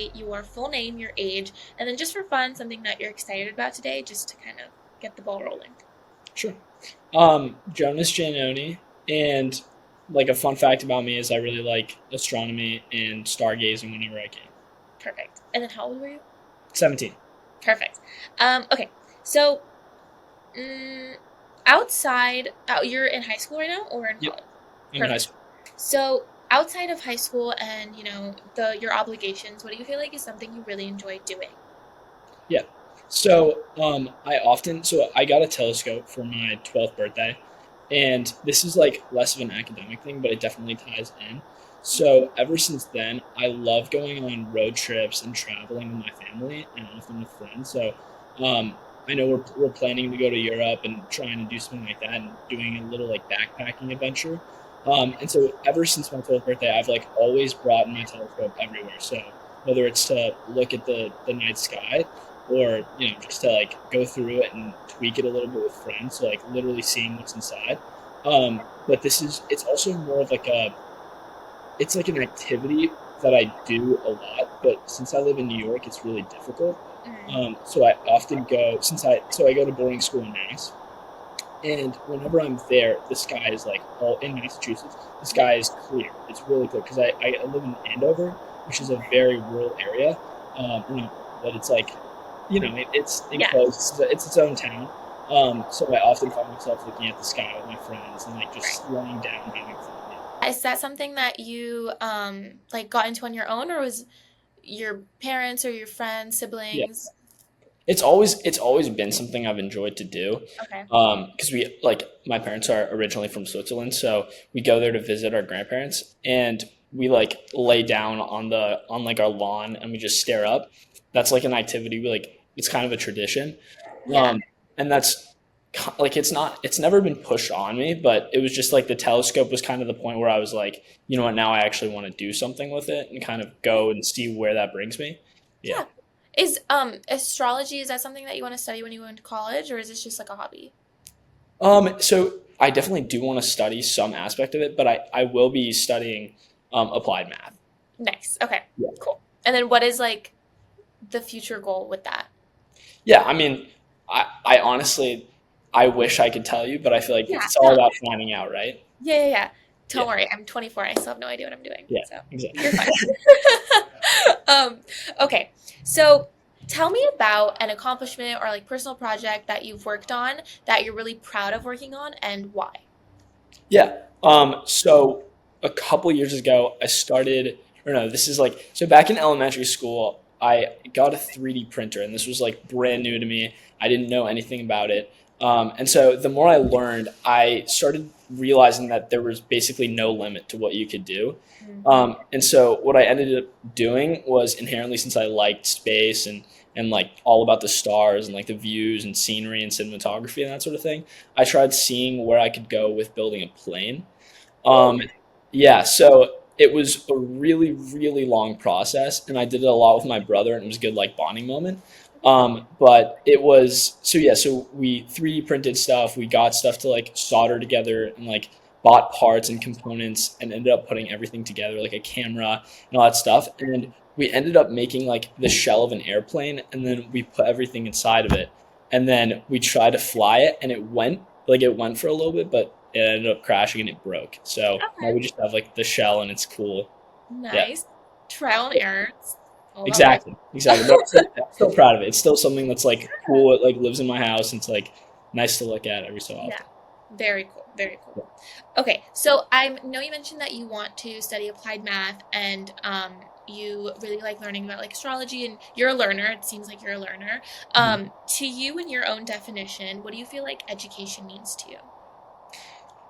state your full name, your age, and then just for fun, something that you're excited about today, just to kind of get the ball rolling. Sure. Jonas Giannoni, and like a fun fact about me is I really like astronomy and stargazing whenever I can. Perfect. And then how old were you? 17. Perfect. Okay. So, mm, you're in high school right now or in Yep, college? I'm in high Perfect. school. So, outside of high school and, the your obligations, what do you feel like is something you really enjoy doing? Yeah. So I got a telescope for my 12th birthday, and this is like less of an academic thing, but it definitely ties in. So ever since then, I love going on road trips and traveling with my family and often with friends. So um, I know we're planning to go to Europe and trying to do something like that and doing a little like backpacking adventure. And so ever since my 12th birthday, I've like always brought my telescope everywhere. So whether it's to look at the night sky or just to like go through it and tweak it a little bit with friends, so like literally seeing what's inside. But it's also more of like it's like an activity that I do a lot, but since I live in New York, it's really difficult. Mm, So I often go I go to boarding school in Mass, and whenever I'm there, the sky is like all in Massachusetts. The yeah. sky is clear. It's really clear because I live in Andover, which is a very rural area. But it's like, it's Yeah. enclosed. It's its own town. So I often find myself looking at the sky with my friends and like Right. just slowing down, having fun. Yeah. Is that something that you like got into on your own, or was your parents or your friends, Yeah. siblings? It's always been something I've enjoyed to do. Okay. Because we like my parents are originally from Switzerland, so we go there to visit our grandparents, and we like lay down on like our lawn and we just stare up. That's like an activity we like. It's kind of a tradition, Yeah. um, and that's like it's never been pushed on me, but it was just like the telescope was kind of the point where I was like, you know what, now I actually want to do something with it and kind of go and see where that brings me. Yeah. Yeah. Is astrology, is that something that you want to study when you go into college, or is this just like a hobby? So I definitely do want to study some aspect of it, but I will be studying applied math. Nice. Okay. Yeah. Cool. And then what is like the future goal with that? Yeah, I mean, I honestly, I wish I could tell you, but I feel like Yeah. it's all No. about finding out, right? Yeah, yeah, yeah. Don't Yeah, worry. I'm 24. I still have no idea what I'm doing. yeah, So exactly. you're fine. um, okay. So tell me about an accomplishment or like personal project that you've worked on that you're really proud of working on and why. Yeah. So a couple years ago, I started, or no, this is like, so back in elementary school, I got a 3D printer, and this was like brand new to me. I didn't know anything about it. And so the more I learned, I started realizing that there was basically no limit to what you could do. Hmm. And so what I ended up doing was inherently, since I liked space and like all about the stars and like the views and scenery and cinematography and that sort of thing, I tried seeing where I could go with building a plane. Ooh. Um, yeah, so it was a really, really long process, and I did it a lot with my brother, and it was a good like bonding moment. But it was so yeah, so we 3D printed stuff, we got stuff to like solder together and like bought parts and components and ended up putting everything together, like a camera and all that stuff. And we ended up making like the shell of an airplane, and then we put everything inside of it. And then we tried to fly it, and it went for a little bit, but it ended up crashing and it broke. So now Okay. we just have like the shell and it's cool. Yeah, Nice. Trial and error. It's all about learning. exactly, exactly. But I'm still proud of it. It's still something that's like cool. It like lives in my house. And it's like nice to look at every so Yeah. often. Very cool. Very cool. Yeah. Okay, so I know you mentioned that you want to study applied math and you really like learning about like astrology and you're a learner. It seems like you're a learner. Mhm. To you, in your own definition, what do you feel like education means to you?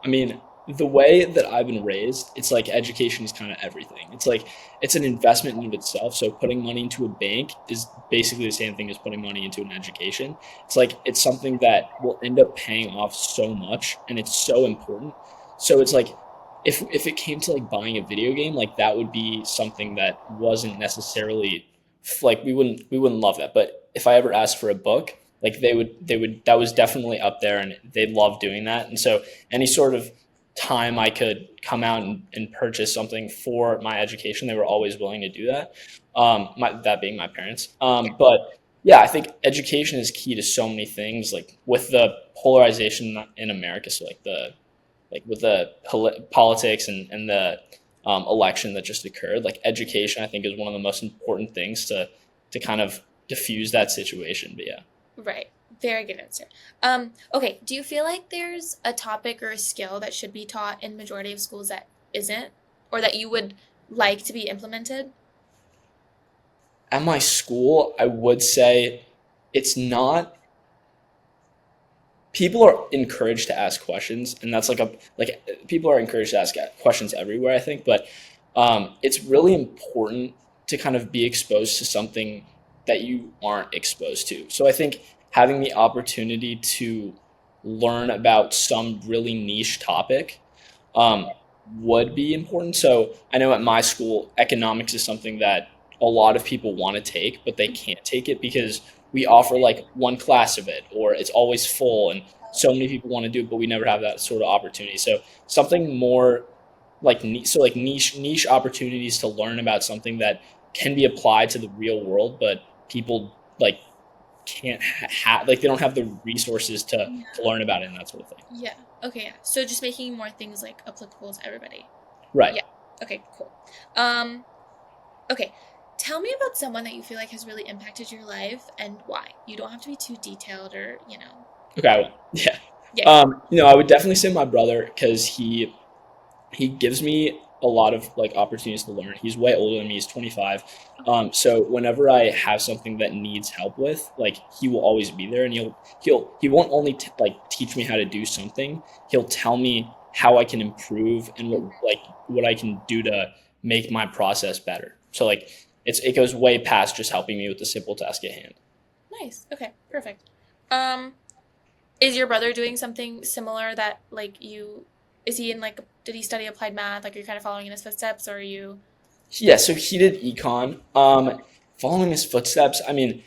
I mean, the way that I've been raised, it's like education is kind of everything. It's like it's an investment in of itself. So putting money into a bank is basically the same thing as putting money into an education. It's like it's something that will end up paying off so much, and it's so important. So it's like if it came to like buying a video game, like that would be something that wasn't necessarily like we wouldn't love that. But if I ever asked for a book, like they would that was definitely up there, and they love doing that. And so any sort of time I could come out and purchase something for my education, they were always willing to do that. That being my parents. But yeah, I think education is key to so many things. Like with the polarization in America, so with the politics and the election that just occurred, like education, I think is one of the most important things to kind of diffuse that situation. But yeah. Right. Very good answer. Okay, do you feel like there's a topic or a skill that should be taught in majority of schools that isn't, or that you would like to be implemented? At my school, I would say it's not. People are encouraged to ask questions, and that's like people are encouraged to ask questions everywhere, I think. But it's really important to kind of be exposed to something that you aren't exposed to. So I think having the opportunity to learn about some really niche topic um, would be important. So I know at my school, economics is something that a lot of people want to take, but they can't take it because we offer like one class of it, or it's always full, and so many people want to do it, but we never have that sort of opportunity. So something more like niche opportunities to learn about something that can be applied to the real world, but people like can't have like they don't have the resources to Yeah. learn about it and that sort of thing. Yeah. Okay, yeah. So just making more things like applicable to everybody. Right. Yeah. Okay, cool. Um, okay. Tell me about someone that you feel like has really impacted your life and why. You don't have to be too detailed or, Okay. Yeah. yeah. I would definitely say my brother because he gives me a lot of like opportunities to learn. He's way older than me. He's 25. So whenever I have something that needs help with, like he will always be there, and he won't only like teach me how to do something. He'll tell me how I can improve and what I can do to make my process better. So like it goes way past just helping me with the simple task at hand. Nice. Okay, perfect. Um, is your brother doing something similar that like you is he in like did he study applied math? Like you're kind of following in his footsteps or are you Yeah, so he did econ. Following his footsteps, I mean,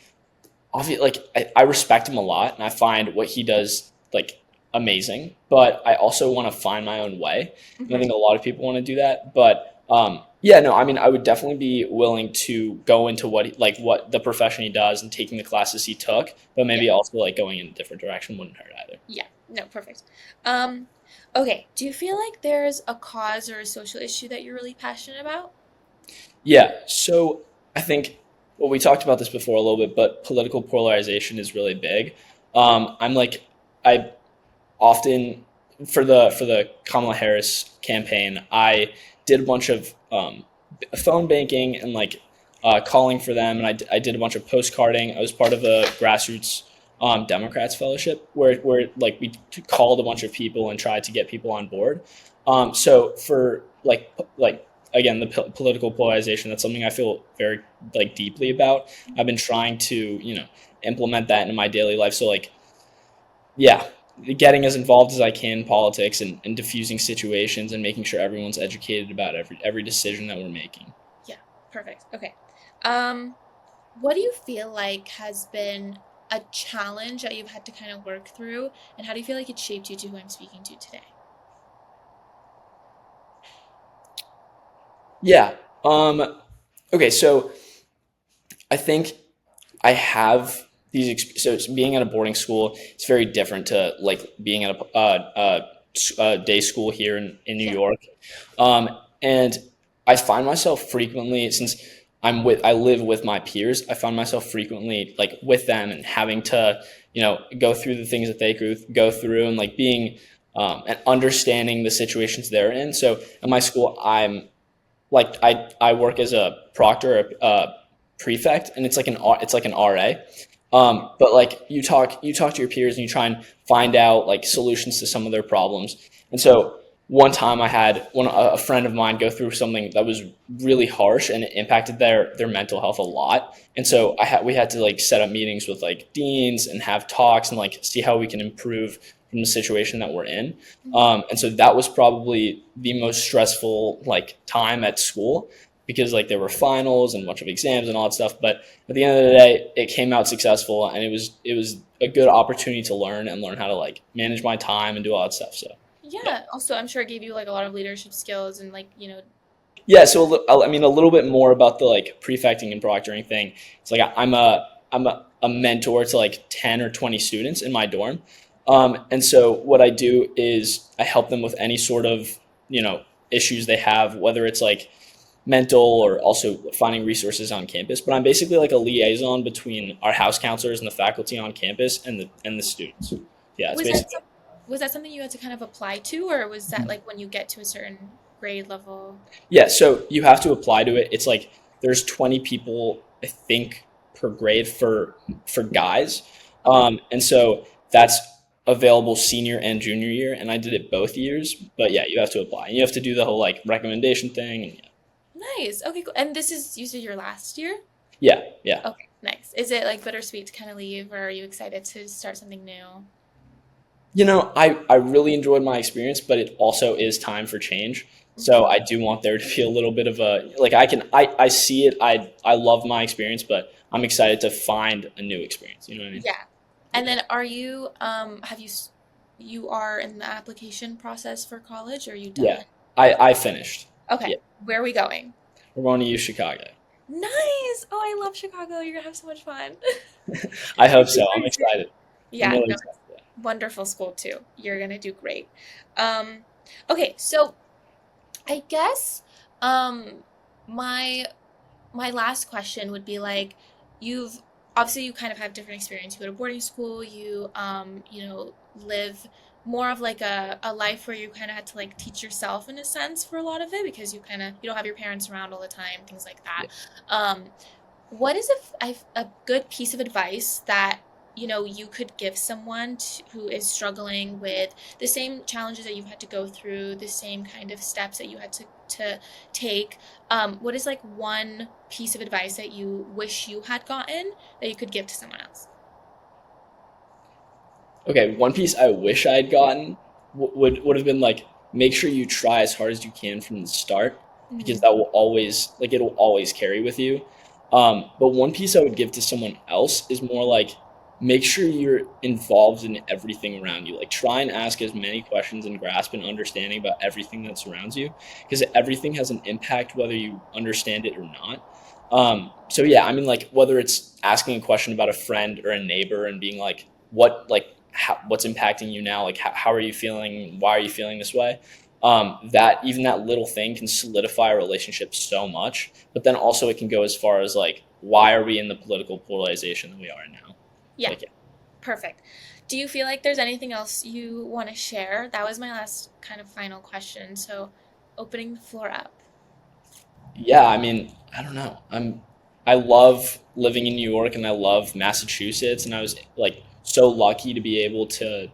obviously, like I respect him a lot, and I find what he does like amazing. But I also want to find my own way, and I Mhm. think a lot of people want to do that. But yeah, no, I mean, I would definitely be willing to go into what the profession he does and taking the classes he took, but Yeah. maybe also like going in a different direction wouldn't hurt either. Yeah. No, perfect. Um, okay, do you feel like there's a cause or a social issue that you're really passionate about? Yeah, so I think well, we talked about this before a little bit, but political polarization is really big. I'm like I often for the Kamala Harris campaign, I did a bunch of phone banking and like calling for them, and I did a bunch of postcarding. I was part of a grassroots Democrats fellowship where like we called a bunch of people and tried to get people on board. So for like again the political polarization, that's something I feel very like deeply about. I've been trying to implement that in my daily life. So like yeah, getting as involved as I can in politics and diffusing situations and making sure everyone's educated about every decision that we're making. Yeah, perfect. Okay. Um, what do you feel like has been a challenge that you've had to kind of work through, and how do you feel like it shaped you to who I'm speaking to today? Yeah. Okay. So I think I have so it's being at a boarding school. It's very different to like being at a day school here in New Yeah. York. And I find myself frequently, since I live with my peers, I find myself frequently like with them and having to, go through the things that they go through and like being, and understanding the situations they're in. So at my school, I work as a proctor, prefect, and it's like an RA. But like you talk to your peers and you try and find out like solutions to some of their problems. And so one time I had a friend of mine go through something that was really harsh and it impacted their mental health a lot. And so we had to like set up meetings with like deans and have talks and like see how we can improve from the situation that we're in. Mhm. And so that was probably the most stressful like time at school because like there were finals and a bunch of exams and all that stuff. But at the end of the day, it came out successful, and it was a good opportunity to learn how to like manage my time and do all that stuff. So Yeah. Also, I'm sure it gave you like a lot of leadership skills and like, Yeah, so I mean a little bit more about the like prefecting and proctoring thing. It's like I'm a mentor to like 10 or 20 students in my dorm. And so what I do is I help them with any sort of, you know, issues they have, whether it's like mental or also finding resources on campus. But I'm basically like a liaison between our house counselors and the faculty on campus and the students. Yeah, it's was that basically. was that something you had to kind of apply to, or was that like when you get to a certain grade level? Yeah, so you have to apply to it. It's like there's 20 people, I think, per grade for guys, Okay. and so that's available senior and junior year, and I did it both years. But yeah, you have to apply, and you have to do the whole like recommendation thing. And Nice. Okay, cool. And this is you said your last year? yeah, yeah. Okay, nice. Is it like bittersweet to kind of leave, or are you excited to start something new? You know, I really enjoyed my experience, but it also is time for change. So Mhm. I do want there to be a little bit of a like I see it. I love my experience, but I'm excited to find a new experience. You know what I mean? Yeah. And then are you you are in the application process for college, or are you Yeah, done? I finished. Okay. Yeah, Where are we going? we're going to use Chicago. Nice. Oh, I love Chicago. You're gonna have so much fun. I hope You're so. super I'm excited. excited. I'm Yeah, really no, excited. Yeah. wonderful school too. You're gonna do great. Um, okay, so I guess um my my last question would be like you've obviously you kind of have different experience. You go to boarding school, you live more of like a life where you kind of had to like teach yourself in a sense for a lot of it because you don't have your parents around all the time, things like that. Yeah. Um, what is a good piece of advice that you could give someone who is struggling with the same challenges that you've had to go through, the same kind of steps that you had to take? What is like one piece of advice that you wish you had gotten that you could give to someone else? Okay, one piece I wish I had gotten would have been like make sure you try as hard as you can from the start because Mm, that will always like it'll always carry with you. But one piece I would give to someone else is more like make sure you're involved in everything around you. Like try and ask as many questions and grasp an understanding about everything that surrounds you because everything has an impact whether you understand it or not. So yeah, I mean like whether it's asking a question about a friend or a neighbor and being like what's impacting you now, like how are you feeling, why are you feeling this way, that even that little thing can solidify a relationship so much, but then also it can go as far as like why are we in the political polarization that we are now. yeah, Like perfect. Do you feel like there's anything else you want to share? That was my last kind of final question. So, opening the floor up. yeah, I mean I don't know, I love living in New York and I love Massachusetts, and I was like so lucky to be able to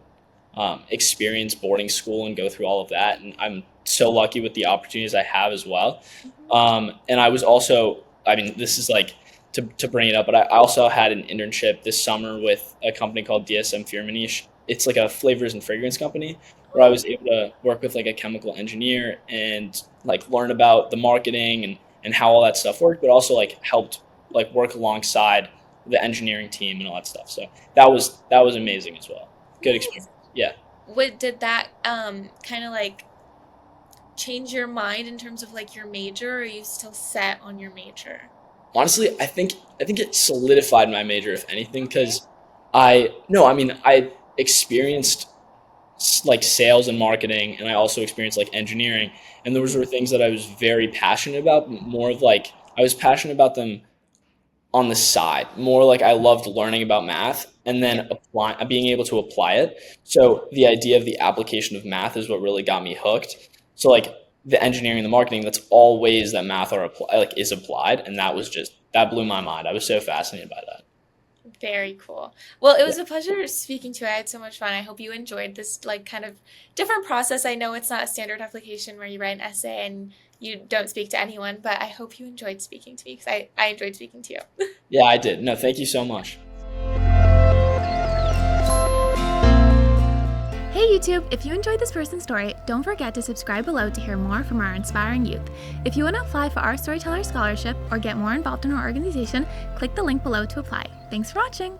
experience boarding school and go through all of that. And I'm so lucky with the opportunities I have as well. Mhm. And I was also, I mean, this is like to bring it up, but I also had an internship this summer with a company called DSM Firmenich. It's like a flavors and fragrance company where I Oh, was able to work with like a chemical engineer and like learn about the marketing and how all that stuff worked, but also like helped like work alongside the engineering team and all that stuff. So that was amazing as well. Good nice. experience. Yeah. What did that kind of like change your mind in terms of like your major, or are you still set on your major? Honestly, I think it solidified my major, if anything, Okay. because I no, I mean I experienced like sales and marketing, and I also experienced like engineering, and those were things that I was very passionate about. More of like I was passionate about them on the side. More like I loved learning about math and Yeah. then being able to apply it. So the idea of the application of math is what really got me hooked. So like the engineering and the marketing, that's all ways that math is applied, and that blew my mind. I was so fascinated by that. Very cool. Well, it Yeah. was a pleasure speaking to you. I had so much fun. I hope you enjoyed this like kind of different process. I know it's not a standard application where you write an essay and you don't speak to anyone, but I hope you enjoyed speaking to me because I enjoyed speaking to you. Yeah, I did. No, thank you so much. Hey YouTube, if you enjoyed this person's story, don't forget to subscribe below to hear more from our inspiring youth. If you want to apply for our Storyteller Scholarship or get more involved in our organization, click the link below to apply. Thanks for watching!